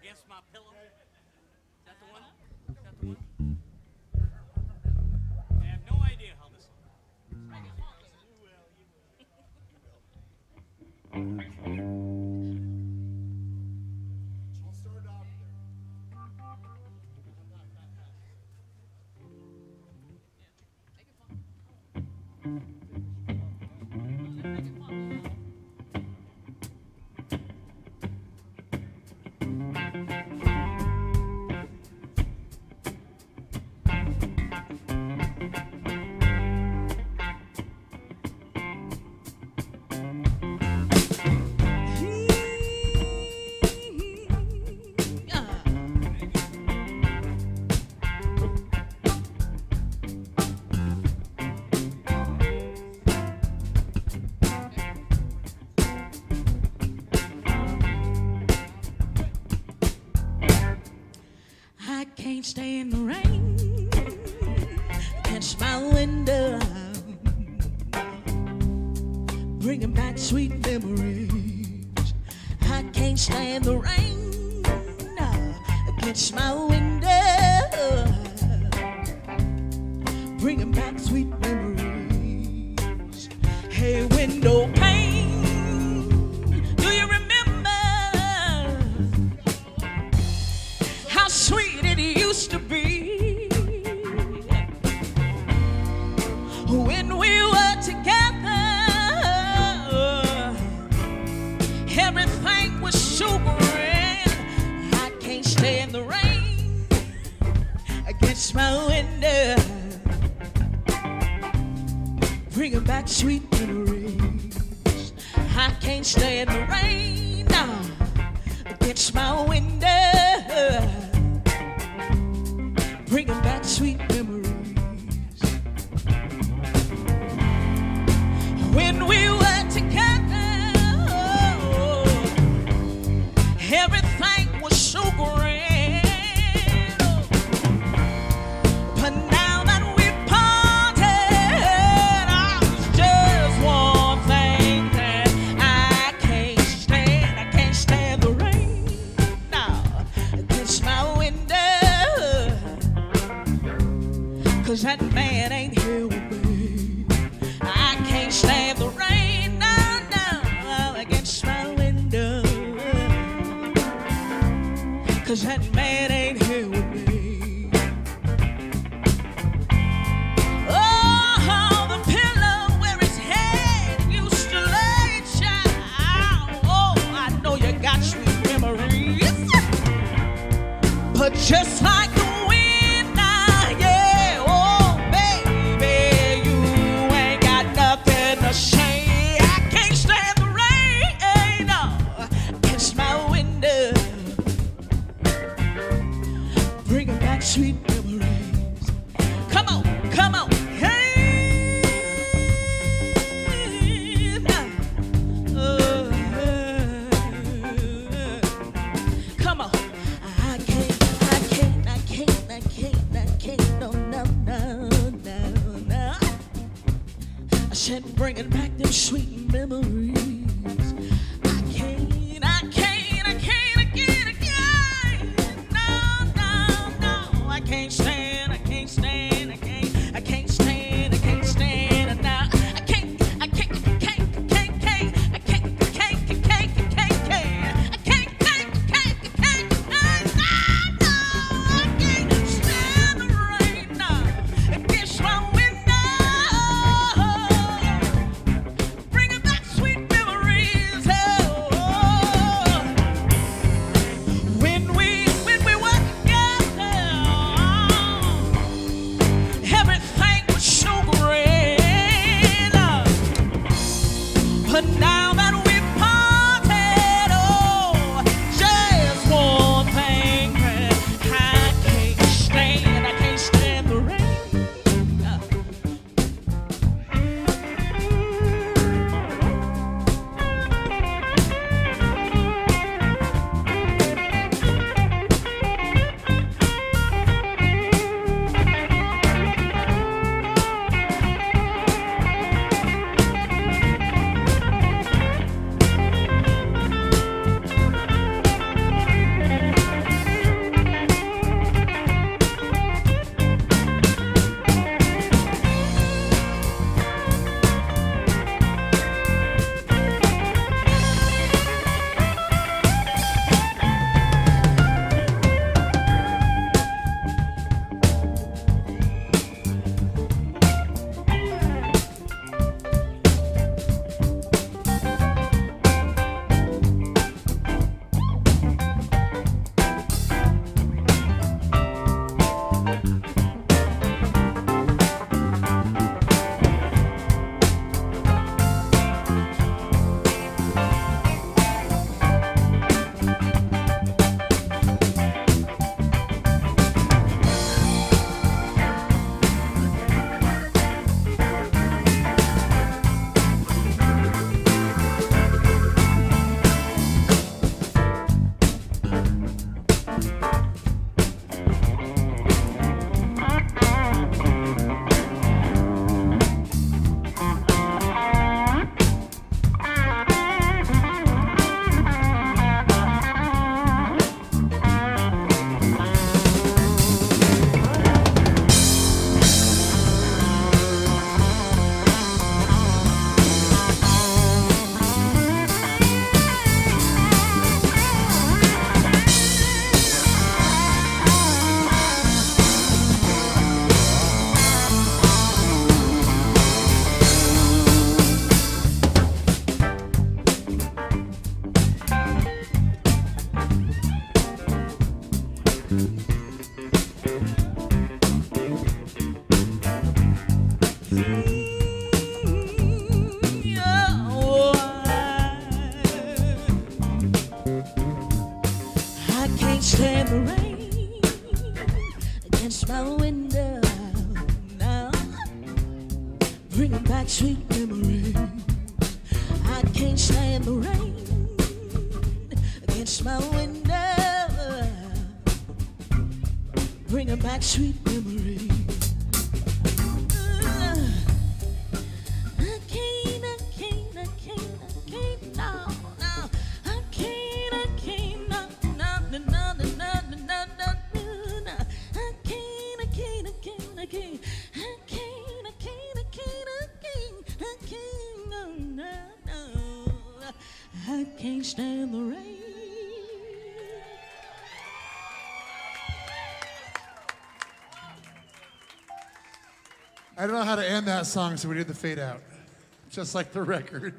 Against my pillow. Is that the one? Is that the one? I have no idea how this looks. I'll start off Can't stand the rain against my window, bringing back sweet memories. I can't stand the rain against my window, bringing back sweet memories. Hey, window pane, do you remember how sweet it used to be when we were together? Everything was so grand. I can't stand the rain against my window, bringing back sweet memories. I can't stand the rain against my window, bringing back sweet memories. When we were together, everything was so grand. But now that we've parted, there's just one thing that I can't stand. I can't stand the rain against my window, 'cause that man ain't here with me. I can't stand the rain now against my window, 'cause that man ain't here with me. Oh, the pillow where his head used to lay, child. Oh, I know you got sweet memories, but just like the wind now, yeah. Oh, baby, you ain't got nothing to say. I can't stand the rain against my window, bringing back sweet memories. Come on, come on. Hey, now. Come on. I can't stand the rain against my window now, bringing back sweet memories. I can't stand the rain against my window, bringing back sweet memories. I can't stand the rain. I don't know how to end that song, so we did the fade out. Just like the record.